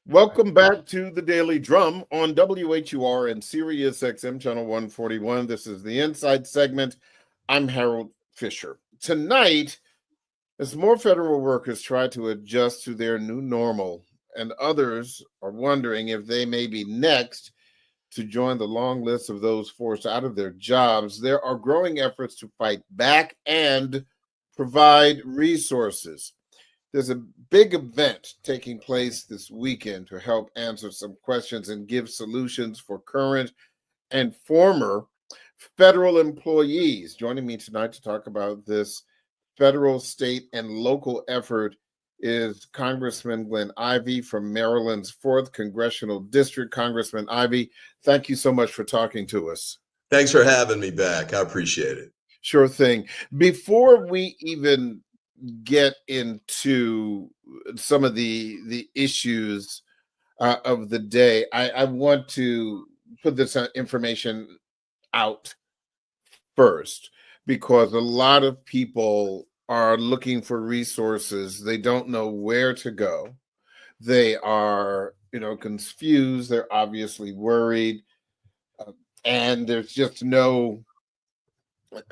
Welcome back to the Daily Drum on WHUR and Sirius XM Channel 141. This is the Inside segment. I'm Harold Fisher. Tonight, as more federal workers try to adjust to their new normal, and others are wondering if they may be next to join the long list of those forced out of their jobs, there are growing efforts to fight back and provide resources. There's a big event taking place this weekend to help answer some questions and give solutions for current and former federal employees. Joining me tonight to talk about this federal, state, and local effort is Congressman Glen Ivey from Maryland's 4th Congressional District. Congressman Ivey, thank you so much for talking to us. Thanks for having me back. I appreciate it. Sure thing. Before we even get into some of the issues of the day, I want to put this information out first, because a lot of people are looking for resources. They don't know where to go. They are, confused. They're obviously worried. And there's just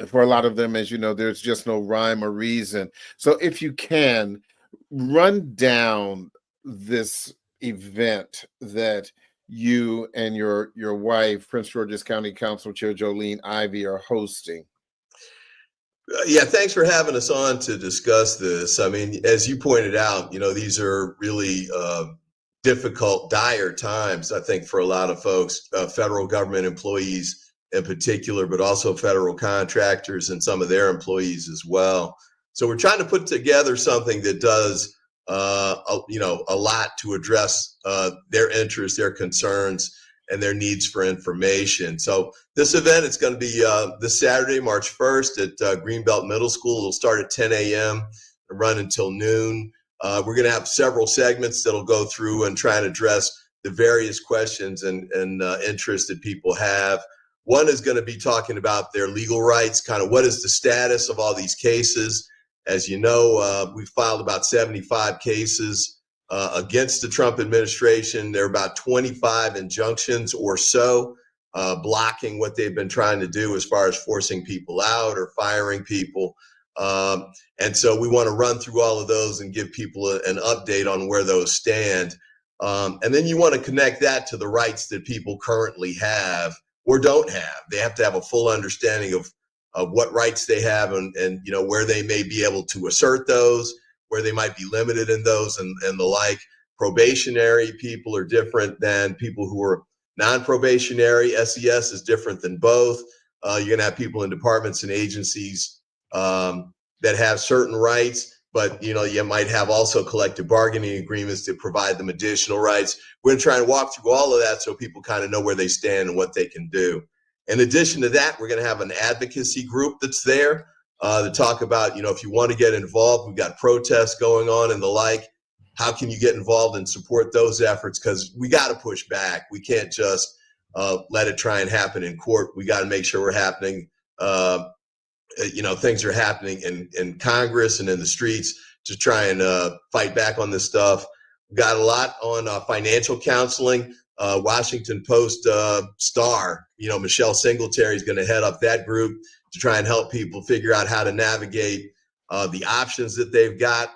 for a lot of them, as you know, there's just no rhyme or reason. So if you can, run down this event that you and your wife, Prince George's County Council Chair Jolene Ivey, are hosting. Yeah, thanks for having us on to discuss this. I mean, as you pointed out, these are really difficult, dire times, I think, for a lot of folks, federal government employees in particular, but also federal contractors and some of their employees as well. So we're trying to put together something that does, a lot to address their interests, their concerns, and their needs for information. So this event is going to be this Saturday, March 1st at Greenbelt Middle School. It'll start at 10 a.m. and run until noon. We're going to have several segments that'll go through and try and address the various questions and interests that people have. One is going to be talking about their legal rights, kind of what is the status of all these cases. As you know, we filed about 75 cases against the Trump administration. There are about 25 injunctions or so blocking what they've been trying to do as far as forcing people out or firing people. And so we want to run through all of those and give people an update on where those stand. And then you want to connect that to the rights that people currently have or don't have. They have to have a full understanding of what rights they have and where they may be able to assert those, where they might be limited in those and the like. Probationary people are different than people who are non-probationary. SES is different than both. You're going to have people in departments and agencies that have certain rights, but you might have also collective bargaining agreements that provide them additional rights. We're going to try and walk through all of that so people kind of know where they stand and what they can do. In addition to that, we're going to have an advocacy group that's there to talk about, if you want to get involved, we've got protests going on and the like. How can you get involved and support those efforts? Because we got to push back. We can't just let it try and happen in court. We got to make sure we're happening. Things are happening in Congress and in the streets to try and fight back on this stuff. We've got a lot on financial counseling. Washington Post star, Michelle Singletary is going to head up that group to try and help people figure out how to navigate the options that they've got,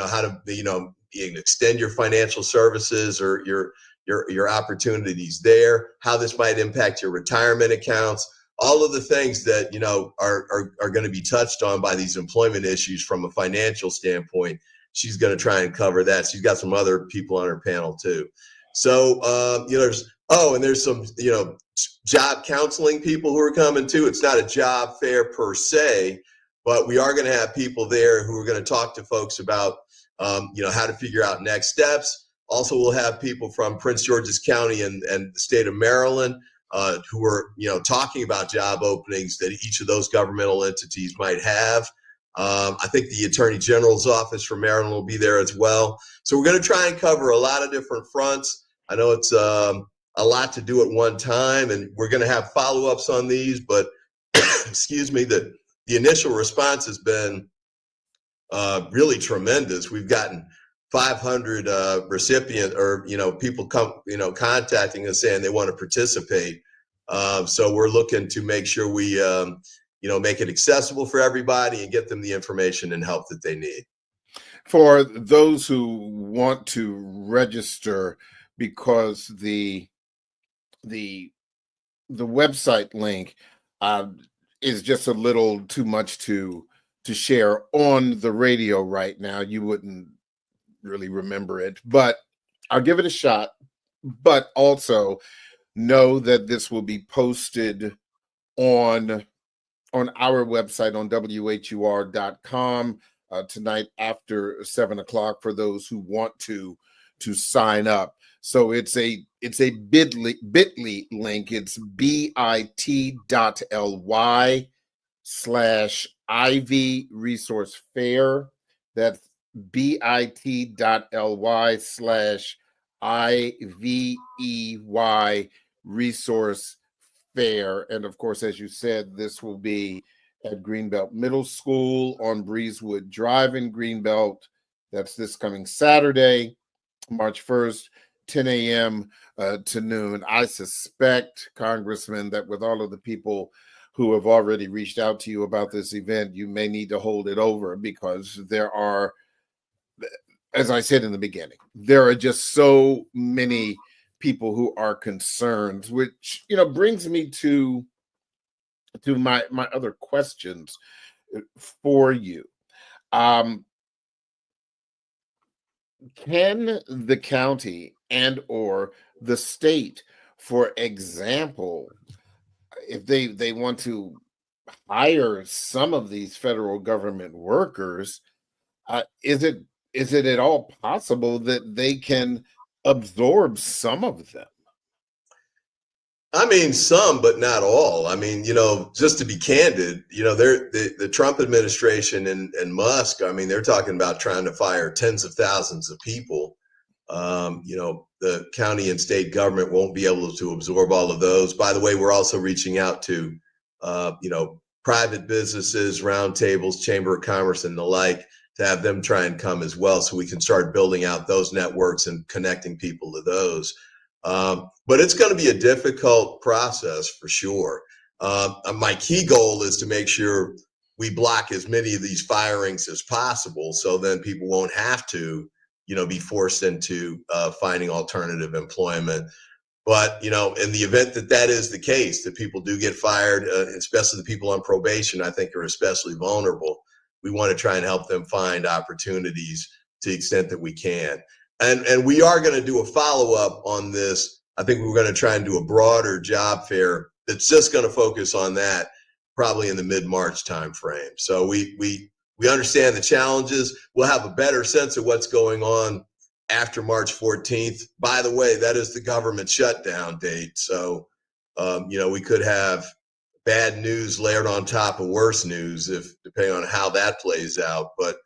how to, extend your financial services or your opportunities there, how this might impact your retirement accounts, all of the things that, are going to be touched on by these employment issues from a financial standpoint. She's going to try and cover that. She's got some other people on her panel too. So, there's some, job counseling people who are coming too. It's not a job fair per se, but we are going to have people there who are going to talk to folks about, how to figure out next steps. Also, we'll have people from Prince George's County and the state of Maryland who are, talking about job openings that each of those governmental entities might have. I think the Attorney General's office from Maryland will be there as well. So we're going to try and cover a lot of different fronts. I know it's a lot to do at one time, and we're going to have follow-ups on these, but excuse me, the initial response has been really tremendous. We've gotten 500 recipient or people come contacting us saying they want to participate. So we're looking to make sure we make it accessible for everybody and get them the information and help that they need. For those who want to register, because the website link is just a little too much to share on the radio right now. You wouldn't really remember it, but I'll give it a shot. But also know that this will be posted on our website on WHUR.com tonight after 7:00 for those who want to sign up. So it's a bit.ly link. It's bit.ly/Ivey Resource Fair. That's bit.ly/IVEY Resource Fair. And of course, as you said, this will be at Greenbelt Middle School on Breezewood Drive in Greenbelt. That's this coming Saturday, March 1st, 10 a.m. To noon. I suspect, Congressman, that with all of the people who have already reached out to you about this event, you may need to hold it over, because there are, as I said in the beginning, there are just so many people who are concerned, which brings me to my other questions for you. Can the county and or the state, for example, if they want to hire some of these federal government workers, is it at all possible that they can absorb some of them? I mean, some, but not all. I mean, just to be candid, the Trump administration and Musk, I mean, they're talking about trying to fire tens of thousands of people. The county and state government won't be able to absorb all of those. By the way, we're also reaching out to, private businesses, roundtables, Chamber of Commerce, and the like, to have them try and come as well, so we can start building out those networks and connecting people to those. But it's going to be a difficult process for sure. My key goal is to make sure we block as many of these firings as possible, so then people won't have to, be forced into finding alternative employment. But, in the event that is the case, that people do get fired, especially the people on probation, I think are especially vulnerable. We want to try and help them find opportunities to the extent that we can. And we are going to do a follow-up on this. I think we're going to try and do a broader job fair that's just going to focus on that, probably in the mid-March timeframe. So we understand the challenges. We'll have a better sense of what's going on after March 14th. By the way, that is the government shutdown date. So, we could have bad news layered on top of worse news, depending on how that plays out. But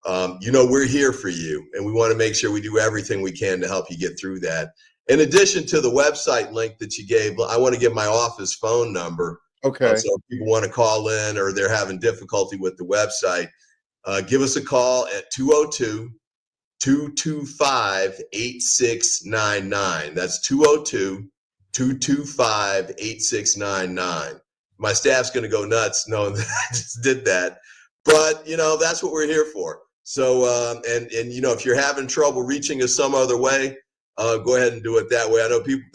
we're here for you, and we want to make sure we do everything we can to help you get through that. In addition to the website link that you gave, I want to give my office phone number. Okay. So if people want to call in or they're having difficulty with the website, give us a call at 202-225-8699. That's 202-225-8699. My staff's going to go nuts knowing that I just did that. But, that's what we're here for. So, if you're having trouble reaching us some other way, go ahead and do it that way. I know people,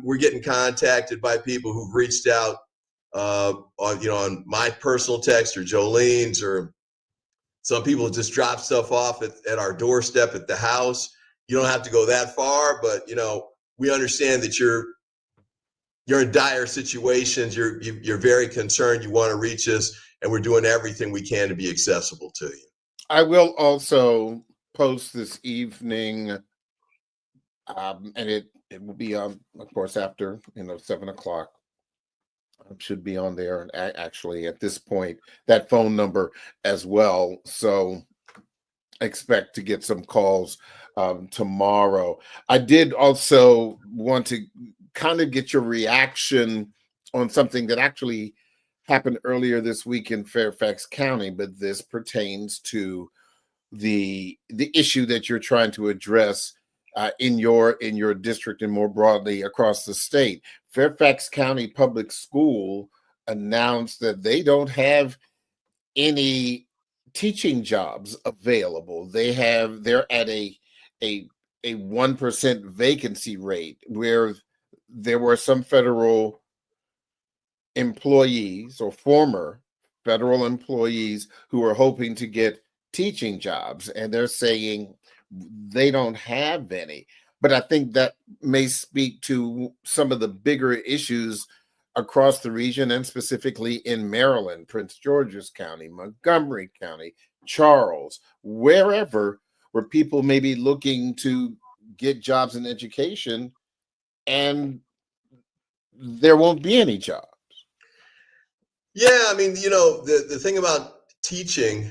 we're getting contacted by people who've reached out, on my personal text or Jolene's, or some people just drop stuff off at our doorstep at the house. You don't have to go that far, but, we understand that you're in dire situations. You're very concerned. You want to reach us, and we're doing everything we can to be accessible to you. I will also post this evening, and it will be on, of course, after 7:00. Should be on there, and actually at this point that phone number as well. So expect to get some calls tomorrow. I did also want to kind of get your reaction on something that actually happened earlier this week in Fairfax County, but this pertains to the issue that you're trying to address in your district and more broadly across the state. Fairfax County Public School announced that they don't have any teaching jobs available. They're at a 1% vacancy rate, where there were some federal employees or former federal employees who are hoping to get teaching jobs, and they're saying they don't have any. But I think that may speak to some of the bigger issues across the region, and specifically in Maryland, Prince George's County, Montgomery County, Charles, wherever, where people may be looking to get jobs in education, and there won't be any jobs. Yeah, I mean, the thing about teaching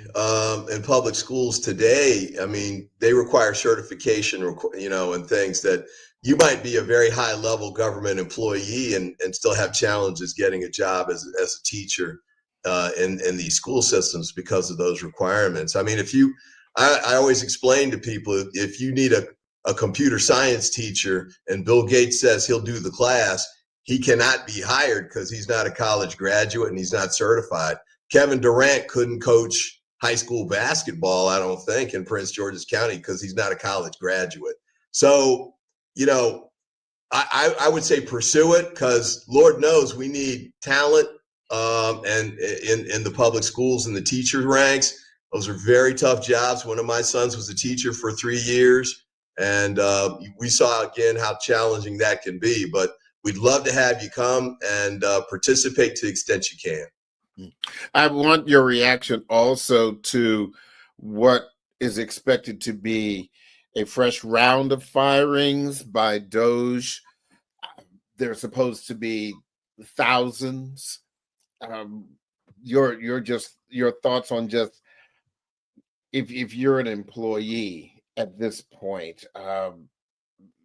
in public schools today, I mean, they require certification, and things that you might be a very high level government employee and still have challenges getting a job as a teacher in these school systems because of those requirements. I mean, I always explain to people, if you need a computer science teacher and Bill Gates says he'll do the class, he cannot be hired because he's not a college graduate and he's not certified. Kevin Durant couldn't coach high school basketball, I don't think, in Prince George's County because he's not a college graduate. So, I would say pursue it, because Lord knows we need talent and in the public schools and the teacher ranks. Those are very tough jobs. One of my sons was a teacher for 3 years, and we saw again how challenging that can be. But we'd love to have you come and participate to the extent you can. I want your reaction also to what is expected to be a fresh round of firings by DOJ. There's supposed to be thousands. Your thoughts on just if you're an employee at this point,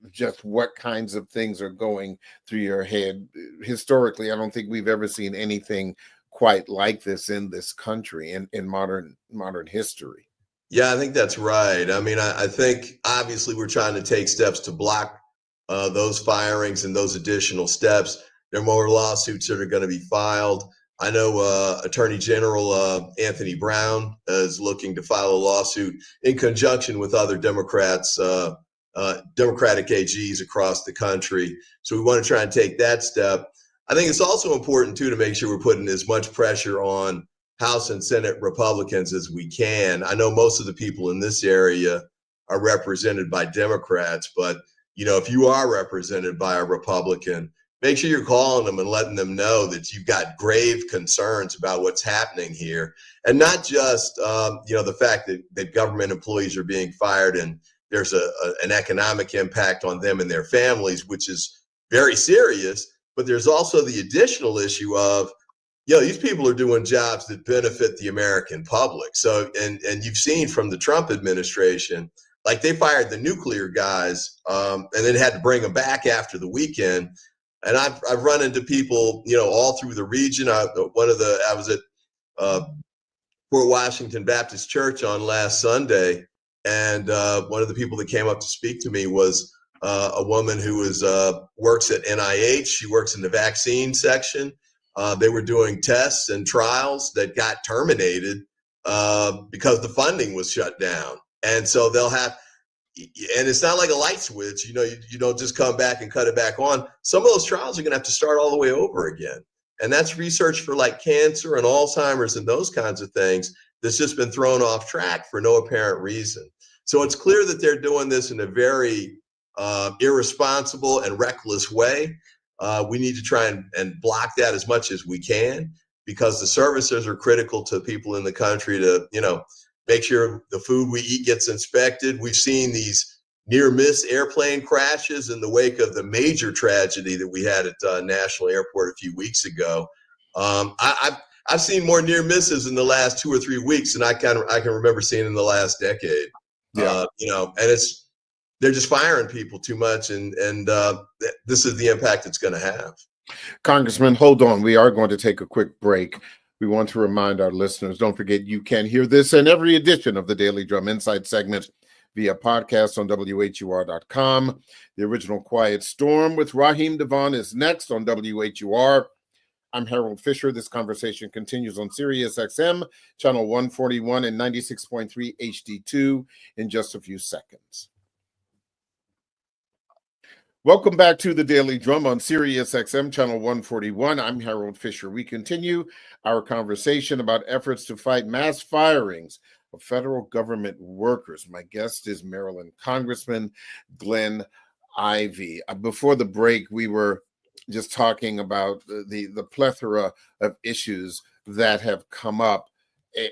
just what kinds of things are going through your head. Historically, I don't think we've ever seen anything quite like this in this country in modern history. Yeah, I think that's right. I mean, I think obviously we're trying to take steps to block those firings and those additional steps. There are more lawsuits that are going to be filed. I know Attorney General Anthony Brown is looking to file a lawsuit in conjunction with other Democrats, Democratic AGs across the country. So we want to try and take that step. I think it's also important, too, to make sure we're putting as much pressure on House and Senate Republicans as we can. I know most of the people in this area are represented by Democrats, but, if you are represented by a Republican, make sure you're calling them and letting them know that you've got grave concerns about what's happening here. And not just, the fact that government employees are being fired and there's an economic impact on them and their families, which is very serious. But there's also the additional issue of, these people are doing jobs that benefit the American public. So, and you've seen from the Trump administration, like they fired the nuclear guys and then had to bring them back after the weekend. And I've run into people, all through the region. I was at Fort Washington Baptist Church on last Sunday, and one of the people that came up to speak to me was a woman who works at NIH. She works in the vaccine section. They were doing tests and trials that got terminated because the funding was shut down. And so and it's not like a light switch, you don't just come back and cut it back on. Some of those trials are going to have to start all the way over again. And that's research for like cancer and Alzheimer's and those kinds of things that's just been thrown off track for no apparent reason. So it's clear that they're doing this in a very irresponsible and reckless way. We need to try and block that as much as we can, because the services are critical to people in the country to, make sure the food we eat gets inspected. We've seen these near miss airplane crashes in the wake of the major tragedy that we had at National Airport a few weeks ago. I've seen more near misses in the last 2 or 3 weeks than I can remember seeing in the last decade. Yeah. And they're just firing people too much, and this is the impact it's going to have. Congressman, hold on. We are going to take a quick break. We want to remind our listeners, don't forget you can hear this and every edition of the Daily Drum Insight segment via podcast on WHUR.com. The original Quiet Storm with Raheem Devon is next on WHUR. I'm Harold Fisher. This conversation continues on Sirius XM, channel 141 and 96.3 HD2 in just a few seconds. Welcome back to the Daily Drum on Sirius XM, channel 141. I'm Harold Fisher. We continue our conversation about efforts to fight mass firings of federal government workers. My guest is Maryland Congressman Glen Ivey. Before the break, we were just talking about the plethora of issues that have come up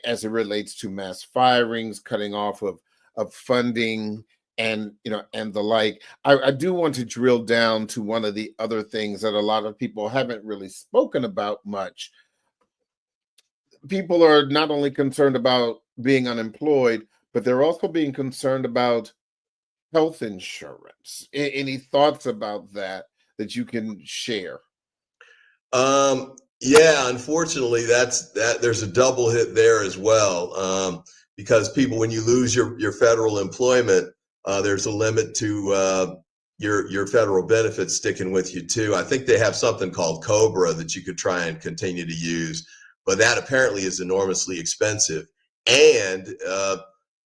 as it relates to mass firings, cutting off of funding, and the like. I do want to drill down to one of the other things that a lot of people haven't really spoken about much. People are not only concerned about being unemployed, but they're also being concerned about health insurance. Any thoughts about that you can share? Yeah, unfortunately, there's a double hit there as well. Because people, when you lose your federal employment, there's a limit to your federal benefits sticking with you too. I think they have something called COBRA that you could try and continue to use, but that apparently is enormously expensive. And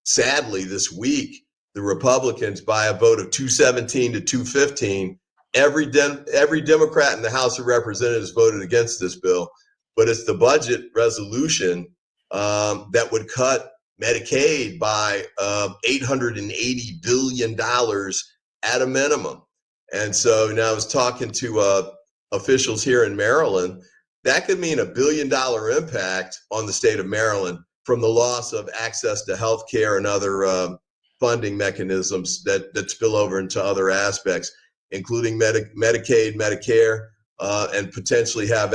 sadly, this week, the Republicans, by a vote of 217 to 215, every Democrat in the House of Representatives voted against this bill. But it's the budget resolution that would cut Medicaid by $880 billion at a minimum. And so now I was talking to officials here in Maryland. That could mean $1 billion impact on the state of Maryland from the loss of access to health care and other funding mechanisms that spill over into other aspects, including Medicaid, Medicare, and potentially have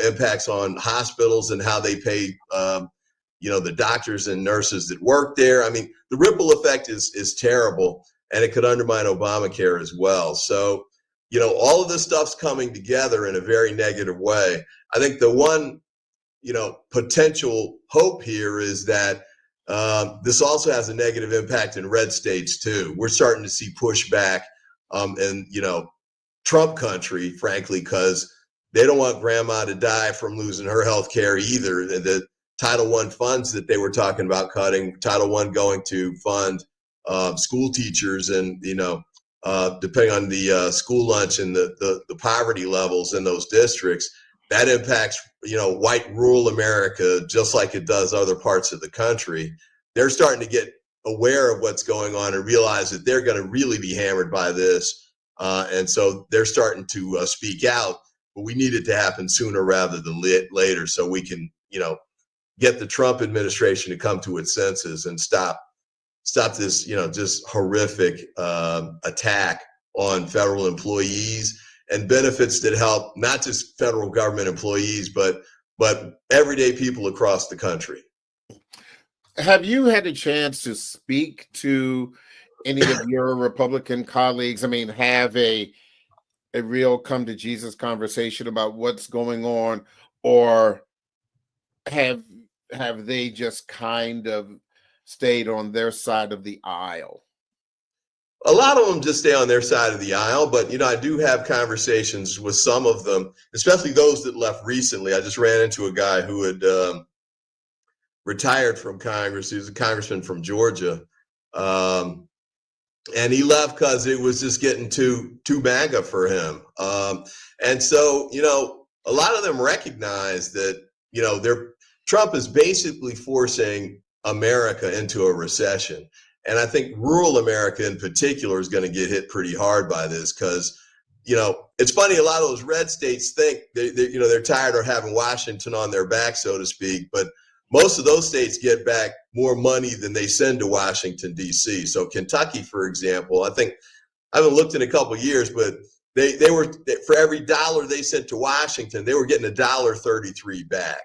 impacts on hospitals and how they pay the doctors and nurses that work there. I mean, the ripple effect is terrible, and it could undermine Obamacare as well. So, all of this stuff's coming together in a very negative way. I think the one, potential hope here is that this also has a negative impact in red states too. We're starting to see pushback in, Trump country, frankly, because they don't want grandma to die from losing her health care either. The Title I funds that they were talking about cutting, Title I going to fund school teachers and, depending on the school lunch and the poverty levels in those districts, that impacts, white rural America just like it does other parts of the country. They're starting to get aware of what's going on and realize that they're going to really be hammered by this. And so they're starting to speak out, but we need it to happen sooner rather than later so we can, get the Trump administration to come to its senses and stop this, just horrific attack on federal employees and benefits that help not just federal government employees, but everyday people across the country. Have you had a chance to speak to any of your Republican colleagues? I mean, have a real come to Jesus conversation about what's going on, or have they just kind of stayed on their side of the aisle? A lot of them just stay on their side of the aisle, but I do have conversations with some of them, especially those that left recently. I just ran into a guy who had retired from Congress. He was a congressman from Georgia, and he left because it was just getting too MAGA for him. And so a lot of them recognize that Trump is basically forcing America into a recession. And I think rural America in particular is going to get hit pretty hard by this because, it's funny, a lot of those red states think they're tired of having Washington on their back, so to speak. But most of those states get back more money than they send to Washington, D.C. So Kentucky, for example, I haven't looked in a couple of years, but they were, for every dollar they sent to Washington, they were getting $1.33 back.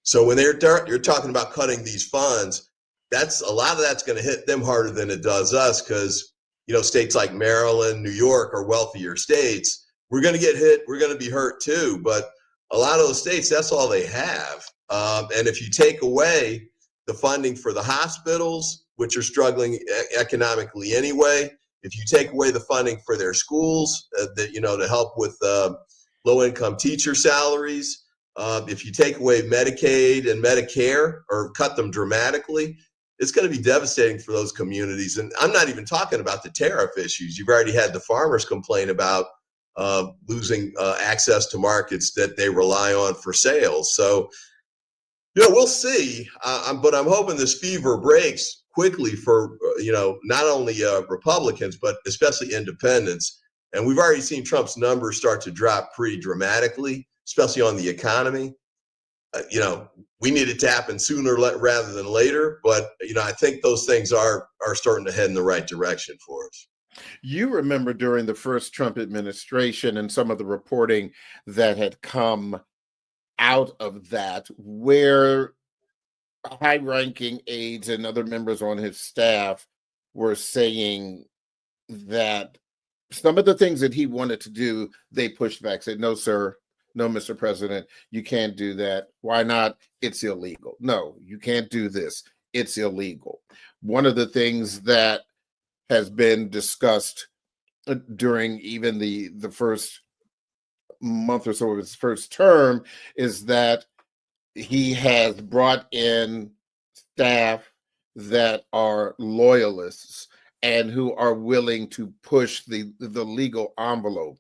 So when you're talking about cutting these funds, a lot of that's going to hit them harder than it does us because, states like Maryland, New York are wealthier states. We're going to get hit. We're going to be hurt too. But a lot of those states, that's all they have. And if you take away the funding for the hospitals, which are struggling economically anyway, if you take away the funding for their schools, to help with low-income teacher salaries, if you take away Medicaid and Medicare or cut them dramatically, it's going to be devastating for those communities. And I'm not even talking about the tariff issues. You've already had the farmers complain about losing access to markets that they rely on for sales. So, we'll see. But I'm hoping this fever breaks quickly for, not only Republicans, but especially independents. And we've already seen Trump's numbers start to drop pretty dramatically, especially on the economy. We need it to happen sooner rather than later. But, I think those things are starting to head in the right direction for us. You remember during the first Trump administration and some of the reporting that had come out of that, where high-ranking aides and other members on his staff were saying that some of the things that he wanted to do, they pushed back, said, no, sir, no, Mr. President, you can't do that. Why not? It's illegal. No, you can't do this. It's illegal. One of the things that has been discussed during even the first month or so of his first term is that he has brought in staff that are loyalists and who are willing to push the legal envelope.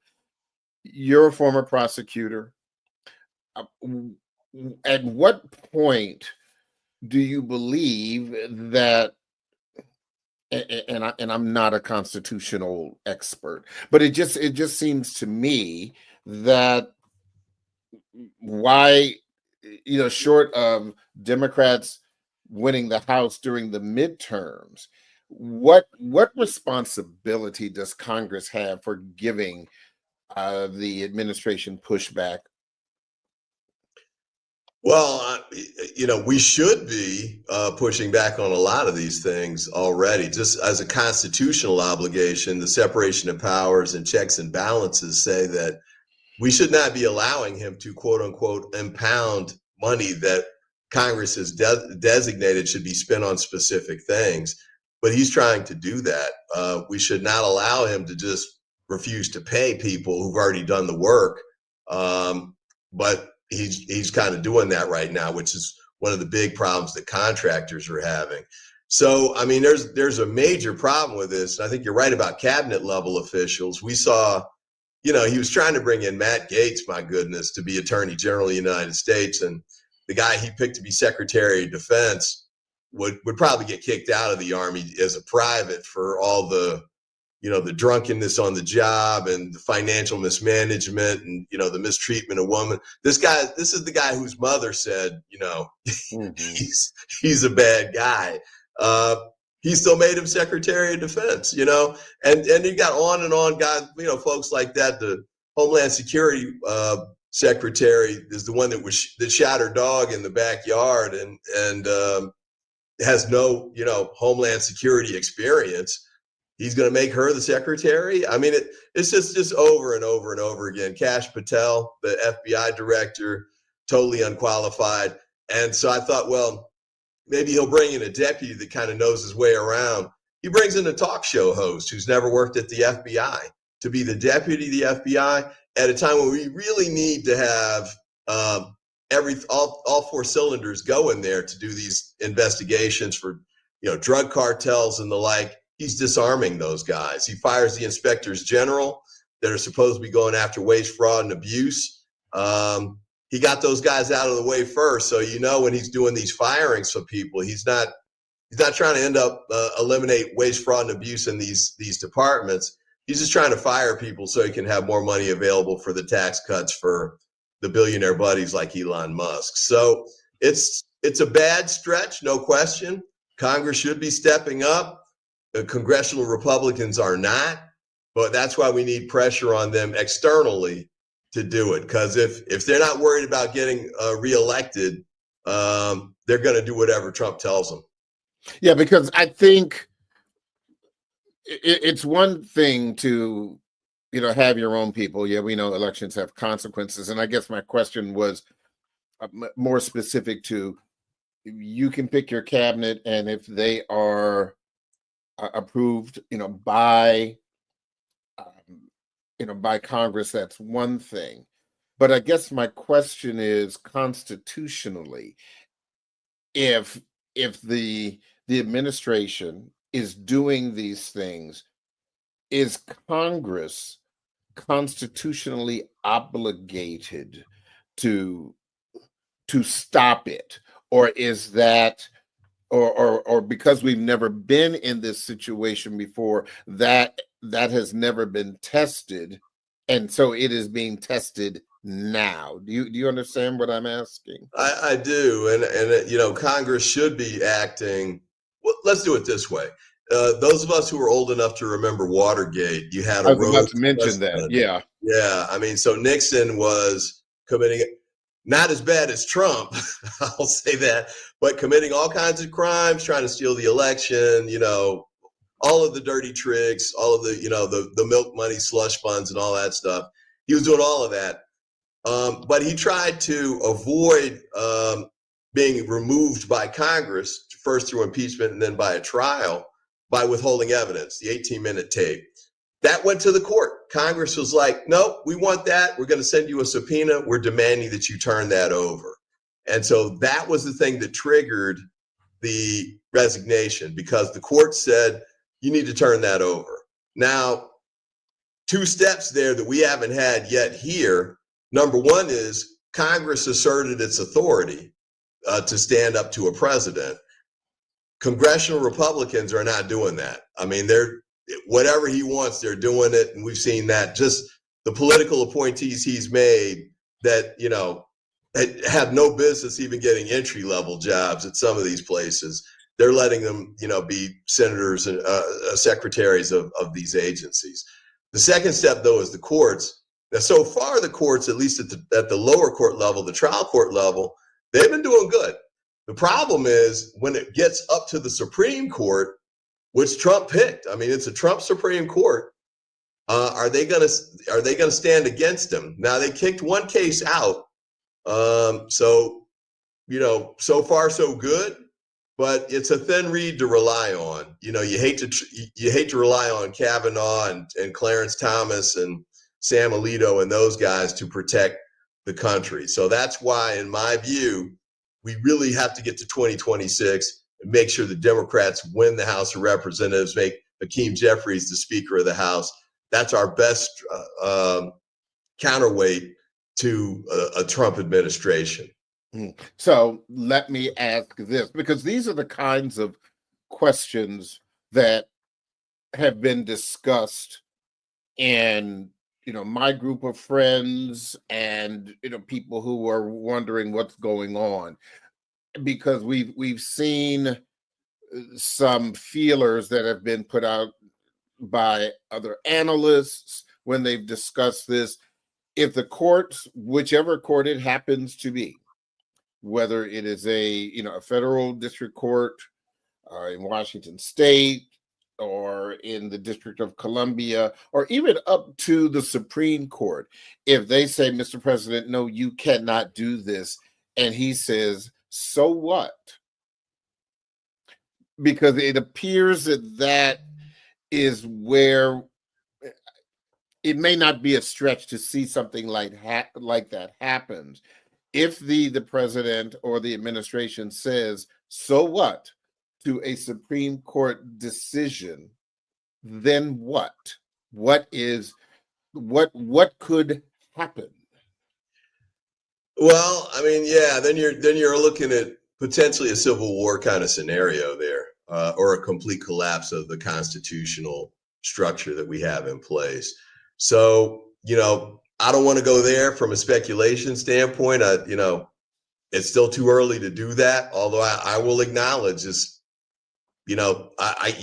You're a former prosecutor. At what point do you believe that, and I'm not a constitutional expert, but it just seems to me that why, short of Democrats winning the House during the midterms, what responsibility does Congress have for giving the administration pushback? Well, we should be pushing back on a lot of these things already. Just as a constitutional obligation, the separation of powers and checks and balances say that we should not be allowing him to, quote unquote, impound money that Congress has designated should be spent on specific things. But he's trying to do that. We should not allow him to just refuse to pay people who've already done the work. But he's kind of doing that right now, which is one of the big problems that contractors are having. So, I mean, there's a major problem with this. And I think you're right about cabinet level officials. We saw, he was trying to bring in Matt Gaetz, my goodness, to be Attorney General of the United States. And the guy he picked to be Secretary of Defense would probably get kicked out of the Army as a private for all the drunkenness on the job and the financial mismanagement and, the mistreatment of women. This is the guy whose mother said, he's a bad guy. He still made him Secretary of Defense, and you got on and on guys, folks like that. The Homeland Security Secretary is the one that shot her dog in the backyard and has no, Homeland Security experience. He's going to make her the secretary. I mean, it's just over and over and over again. Kash Patel, the FBI director, totally unqualified. And so I thought, well, maybe he'll bring in a deputy that kind of knows his way around. He brings in a talk show host who's never worked at the FBI to be the deputy of the FBI at a time when we really need to have all four cylinders go in there to do these investigations for, drug cartels and the like. He's disarming those guys. He fires the inspectors general that are supposed to be going after waste, fraud, and abuse. He got those guys out of the way first. So, when he's doing these firings for people, he's not trying to end up eliminate waste, fraud, and abuse in these departments. He's just trying to fire people so he can have more money available for the tax cuts for the billionaire buddies like Elon Musk. So it's a bad stretch, no question. Congress should be stepping up. Congressional Republicans are not, but that's why we need pressure on them externally to do it. Because if they're not worried about getting reelected, they're going to do whatever Trump tells them. Yeah, because I think it's one thing to, have your own people. Yeah, we know elections have consequences. And I guess my question was, more specific to, you can pick your cabinet, and if they are approved, by Congress, that's one thing. But I guess my question is, constitutionally, if the administration is doing these things, is Congress constitutionally obligated to stop it, or is that, or because we've never been in this situation before, that has never been tested, and so it is being tested now? Do you understand what I'm asking? I do, and Congress should be acting. Well, let's do it this way. Those of us who are old enough to remember Watergate, you had I a was about rogue to mention that. president. Yeah. Yeah, I mean, so Nixon was committing, not as bad as Trump, I'll say that, but committing all kinds of crimes, trying to steal the election, all of the dirty tricks, all of the milk money slush funds and all that stuff. He was doing all of that. But he tried to avoid being removed by Congress, first through impeachment and then by a trial, by withholding evidence, the 18-minute tape. That went to the court. Congress was like, nope, we want that. We're going to send you a subpoena. We're demanding that you turn that over. And so that was the thing that triggered the resignation, because the court said, you need to turn that over. Now, two steps there that we haven't had yet here. Number one is Congress asserted its authority to stand up to a president. Congressional Republicans are not doing that. I mean, whatever he wants, they're doing it. And we've seen that, just the political appointees he's made that, have no business even getting entry-level jobs at some of these places. They're letting them, be senators and secretaries of these agencies. The second step, though, is the courts. Now, so far, the courts, at least at the lower court level, the trial court level, they've been doing good. The problem is when it gets up to the Supreme Court, which Trump picked. I mean, it's a Trump Supreme Court. Are they gonna stand against him? Now, they kicked one case out, so far so good. But it's a thin reed to rely on. You hate to rely on Kavanaugh and Clarence Thomas and Sam Alito and those guys to protect the country. So that's why, in my view, we really have to get to 2026 and make sure the Democrats win the House of Representatives, make Hakeem Jeffries the Speaker of the House. That's our best counterweight to a Trump administration. So let me ask this, because these are the kinds of questions that have been discussed in my group of friends, and people who are wondering what's going on, because we've seen some feelers that have been put out by other analysts when they've discussed this. If the courts, whichever court it happens to be, whether it is a federal district court in Washington State, or in the District of Columbia, or even up to the Supreme Court, if they say, Mr. President, no, you cannot do this, and he says, so what? Because it appears that is where it may not be a stretch to see something like that happens. If the president or the administration says, so what, to a Supreme Court decision, then what? What could happen? Well, I mean, yeah, then you're looking at potentially a civil war kind of scenario there, or a complete collapse of the constitutional structure that we have in place. So, I don't want to go there from a speculation standpoint. It's still too early to do that. Although I will acknowledge this, you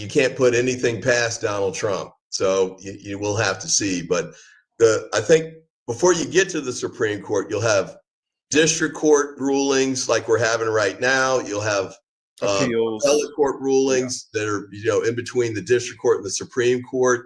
can't put anything past Donald Trump. So you will have to see. But I think before you get to the Supreme Court, you'll have district court rulings like we're having right now. You'll have appellate court rulings that are, in between the district court and the Supreme Court.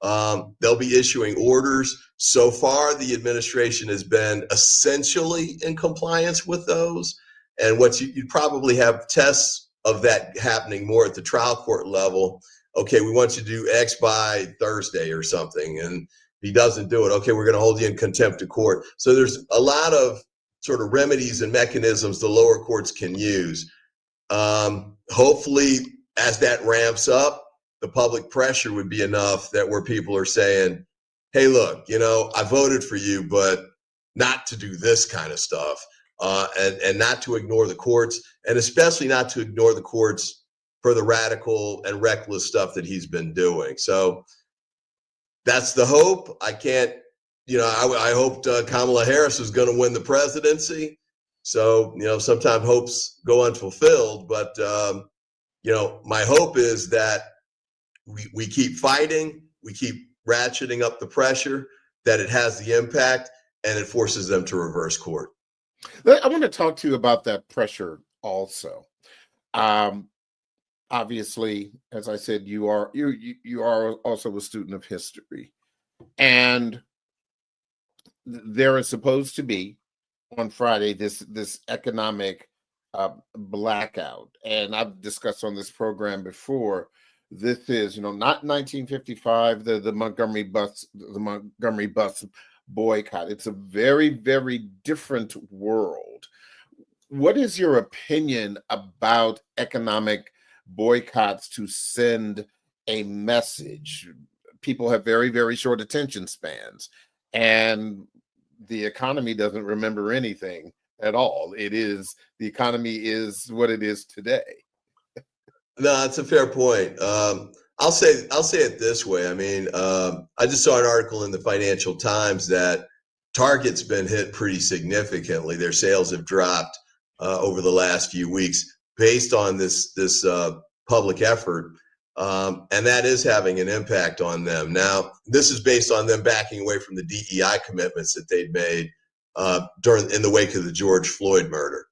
They'll be issuing orders. So far, the administration has been essentially in compliance with those. And what you'd probably have tests of that happening more at the trial court level. Okay, we want you to do X by Thursday or something. And if he doesn't do it, okay, we're going to hold you in contempt of court. So there's a lot of sort of remedies and mechanisms the lower courts can use. Hopefully, as that ramps up, the public pressure would be enough that where people are saying, hey, look, I voted for you, but not to do this kind of stuff, and not to ignore the courts, and especially not to ignore the courts for the radical and reckless stuff that he's been doing. So that's the hope. I can't, I hoped Kamala Harris was going to win the presidency. So, sometimes hopes go unfulfilled, but, my hope is that we keep fighting, we keep ratcheting up the pressure, that it has the impact, and it forces them to reverse court. I want to talk to you about that pressure also. Obviously, as I said, you are also a student of history, and there is supposed to be on Friday this economic blackout, and I've discussed on this program before. This is, not 1955, the Montgomery bus boycott. It's a very, very different world. What is your opinion about economic boycotts to send a message? People have very, very short attention spans, and the economy doesn't remember anything at all. The economy is what it is today. No, that's a fair point. I'll say it this way. I mean, I just saw an article in the Financial Times that Target's been hit pretty significantly. Their sales have dropped over the last few weeks based on this public effort, and that is having an impact on them. Now, this is based on them backing away from the DEI commitments that they'd made in the wake of the George Floyd murder.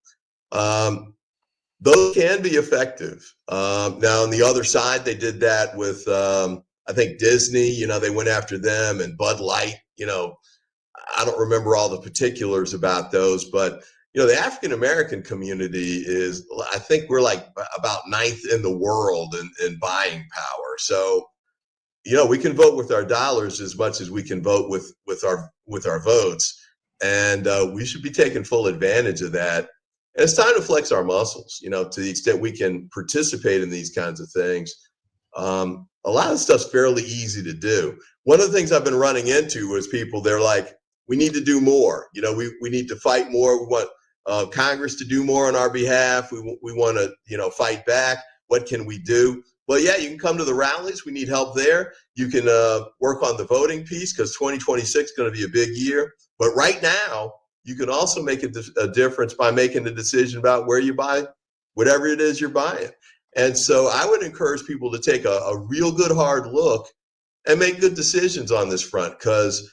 Those can be effective. Now, on the other side, they did that with, I think, Disney. They went after them, and Bud Light. I don't remember all the particulars about those, but the African American community is, I think we're like about ninth in the world in buying power. So, we can vote with our dollars as much as we can vote with our votes, and we should be taking full advantage of that. And it's time to flex our muscles, to the extent we can participate in these kinds of things. A lot of stuff's fairly easy to do. One of the things I've been running into is people, they're like, we need to do more. We need to fight more. We want Congress to do more on our behalf. We want to, fight back. What can we do? Well, yeah, you can come to the rallies. We need help there. You can work on the voting piece, because 2026 is going to be a big year. But right now, you can also make a difference by making a decision about where you buy whatever it is you're buying. And so I would encourage people to take a real good hard look and make good decisions on this front, because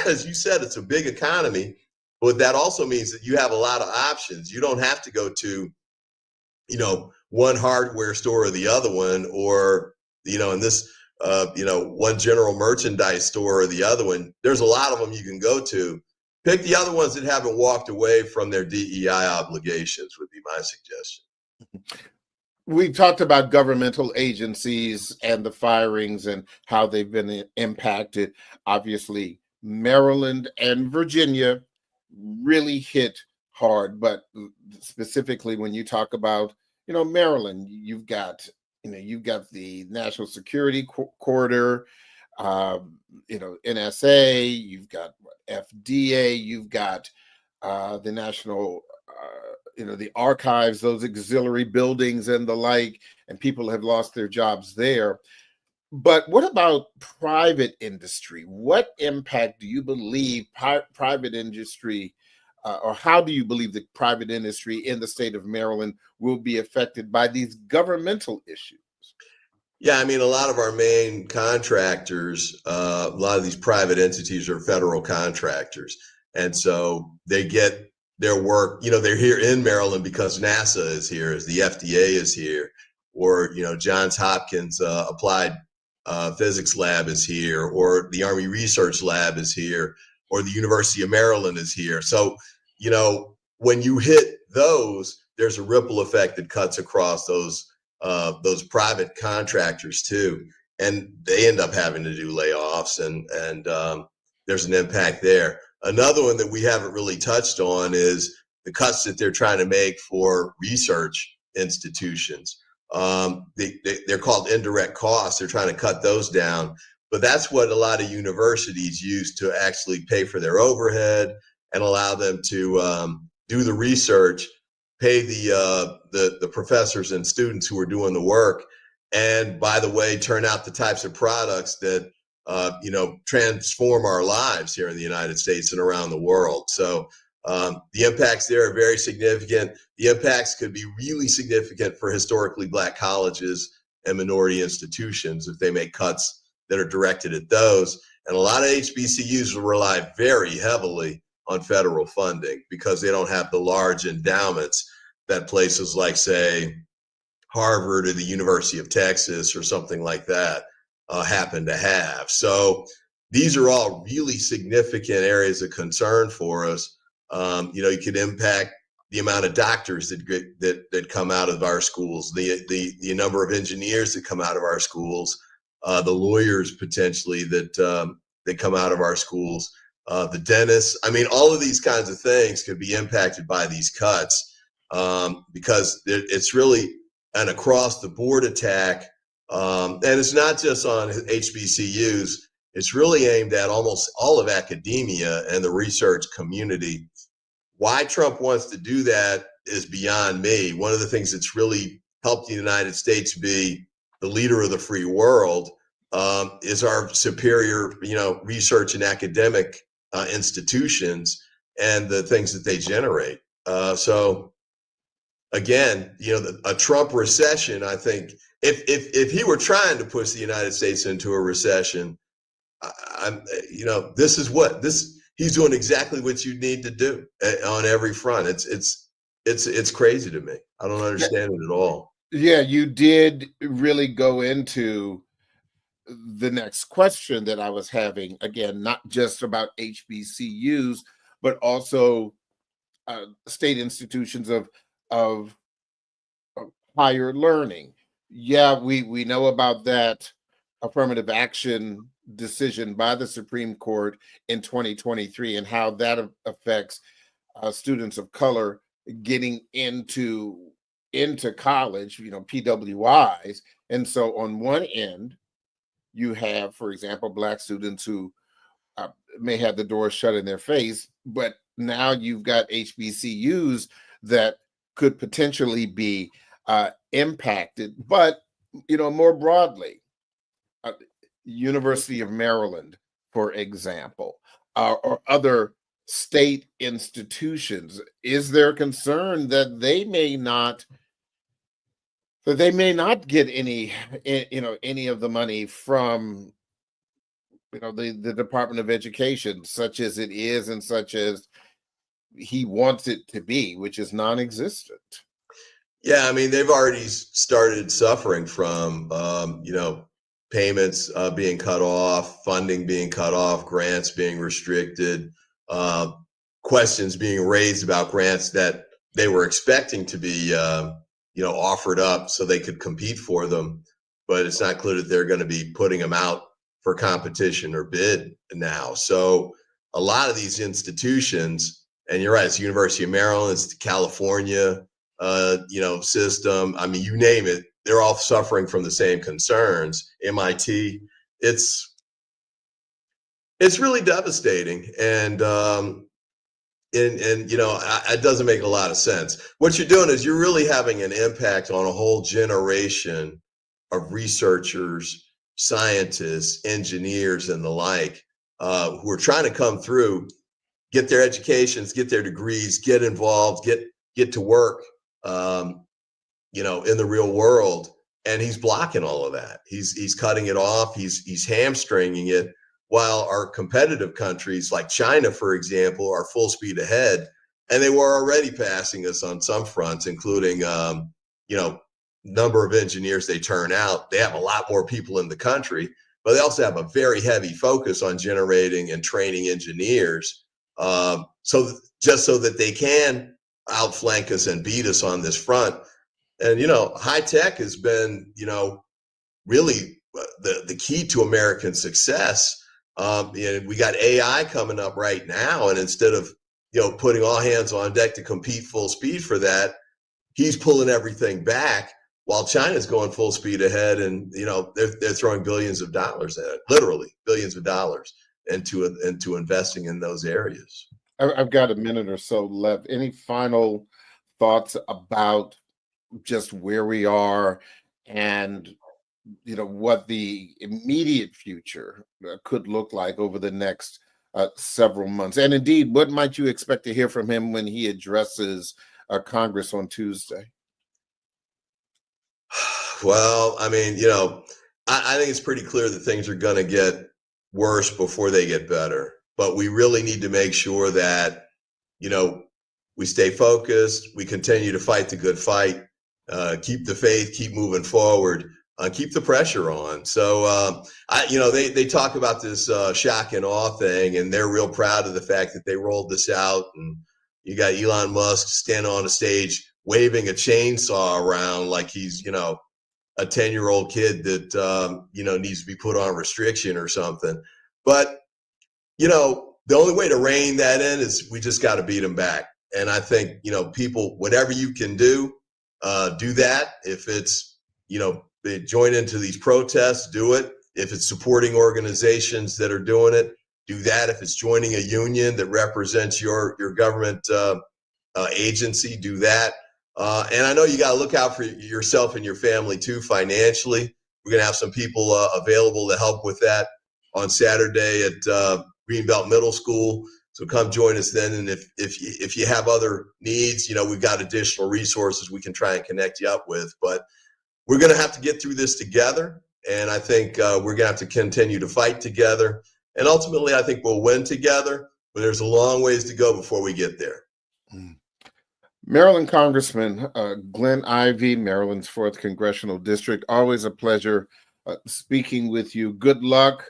as you said, it's a big economy, but that also means that you have a lot of options. You don't have to go to, one hardware store or the other one, or, in this, one general merchandise store or the other one. There's a lot of them you can go to. Pick the other ones that haven't walked away from their DEI obligations would be my suggestion. We talked about governmental agencies and the firings and how they've been impacted. Obviously, Maryland and Virginia really hit hard, but specifically when you talk about, Maryland, you've got the National Security Corridor, NSA, you've got FDA, you've got the National, the archives, those auxiliary buildings and the like, and people have lost their jobs there. But what about private industry? What impact do you believe private industry, or how do you believe the private industry in the state of Maryland will be affected by these governmental issues? Yeah, I mean, a lot of our main contractors, a lot of these private entities are federal contractors. And so they get their work, they're here in Maryland because NASA is here, as the FDA is here, or, Johns Hopkins applied physics lab is here, or the Army Research Lab is here, or the University of Maryland is here. So, when you hit those, there's a ripple effect that cuts across those private contractors too, and they end up having to do layoffs, and there's an impact there. Another one that we haven't really touched on is the cuts that they're trying to make for research institutions. They're called indirect costs. They're trying to cut those down, but that's what a lot of universities use to actually pay for their overhead and allow them to do the research, pay the professors and students who are doing the work, and by the way, turn out the types of products that transform our lives here in the United States and around the world. So the impacts there are very significant. The impacts could be really significant for historically Black colleges and minority institutions if they make cuts that are directed at those. And a lot of HBCUs will rely very heavily on federal funding because they don't have the large endowments that places like, say, Harvard or the University of Texas or something like that happen to have. So these are all really significant areas of concern for us. You could impact the amount of doctors that come out of our schools, the number of engineers that come out of our schools, the lawyers potentially that come out of our schools, the dentists. I mean, all of these kinds of things could be impacted by these cuts because it's really an across the board attack. And it's not just on HBCUs. It's really aimed at almost all of academia and the research community. Why Trump wants to do that is beyond me. One of the things that's really helped the United States be the leader of the free world is our superior, research and academic institutions and the things that they generate. So again, a Trump recession, I think, if he were trying to push the United States into a recession, he's doing exactly what you need to do on every front. It's crazy to me. I don't understand it at all. Yeah, you did really go into the next question that I was having. Again, not just about HBCUs, but also state institutions of higher learning. Yeah, we know about that affirmative action decision by the Supreme Court in 2023 and how that affects students of color getting into college, PWIs. And so on one end, you have, for example, Black students who may have the door shut in their face, but now you've got HBCUs that could potentially be impacted. But, more broadly, University of Maryland, for example, or other state institutions, is there concern that they may not get any of the money from the Department of Education, such as it is and such as he wants it to be, which is non-existent? Yeah, I mean, they've already started suffering from payments being cut off, funding being cut off, grants being restricted, questions being raised about grants that they were expecting to be offered up so they could compete for them, but it's not clear that they're going to be putting them out for competition or bid now. So a lot of these institutions, and you're right, it's the University of Maryland, it's the California system. I mean, you name it, they're all suffering from the same concerns. MIT, it's really devastating, and it doesn't make a lot of sense. What you're doing is you're really having an impact on a whole generation of researchers, scientists, engineers, and the like, who are trying to come through, get their educations, get their degrees, get involved, get to work, in the real world. And he's blocking all of that. He's cutting it off. He's hamstringing it, while our competitive countries like China, for example, are full speed ahead. And they were already passing us on some fronts, including, number of engineers they turn out. They have a lot more people in the country, but they also have a very heavy focus on generating and training engineers. Just so that they can outflank us and beat us on this front. And, high tech has been, really the key to American success. And we got AI coming up right now. And instead of, putting all hands on deck to compete full speed for that, he's pulling everything back while China's going full speed ahead. And, they're throwing billions of dollars at it, literally billions of dollars into investing in those areas. I've got a minute or so left. Any final thoughts about just where we are and, what the immediate future could look like over the next several months? And indeed, what might you expect to hear from him when he addresses Congress on Tuesday? Well, I mean, I think it's pretty clear that things are going to get worse before they get better. But we really need to make sure that, we stay focused, we continue to fight the good fight, keep the faith, keep moving forward, keep the pressure on. So, they talk about this shock and awe thing, and they're real proud of the fact that they rolled this out. And you got Elon Musk standing on a stage waving a chainsaw around like he's, a 10-year-old kid that, needs to be put on restriction or something. But, the only way to rein that in is we just got to beat them back. And I think, people, whatever you can do that. If it's, they join into these protests, do it. If it's supporting organizations that are doing it, do that. If it's joining a union that represents your government agency, do that. And I know you got to look out for yourself and your family too financially. We're going to have some people available to help with that on Saturday at Greenbelt Middle School. So come join us then. And if you have other needs, we've got additional resources we can try and connect you up with. But we're going to have to get through this together. And I think we're going to have to continue to fight together. And ultimately, I think we'll win together. But there's a long ways to go before we get there. Maryland Congressman Glen Ivey, Maryland's 4th Congressional District. Always a pleasure speaking with you. Good luck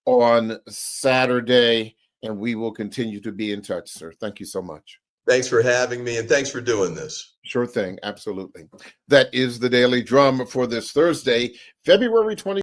on Saturday, and we will continue to be in touch, sir. Thank you so much. Thanks for having me, and thanks for doing this. Sure thing. Absolutely. That is the Daily Drum for this Thursday, February 20.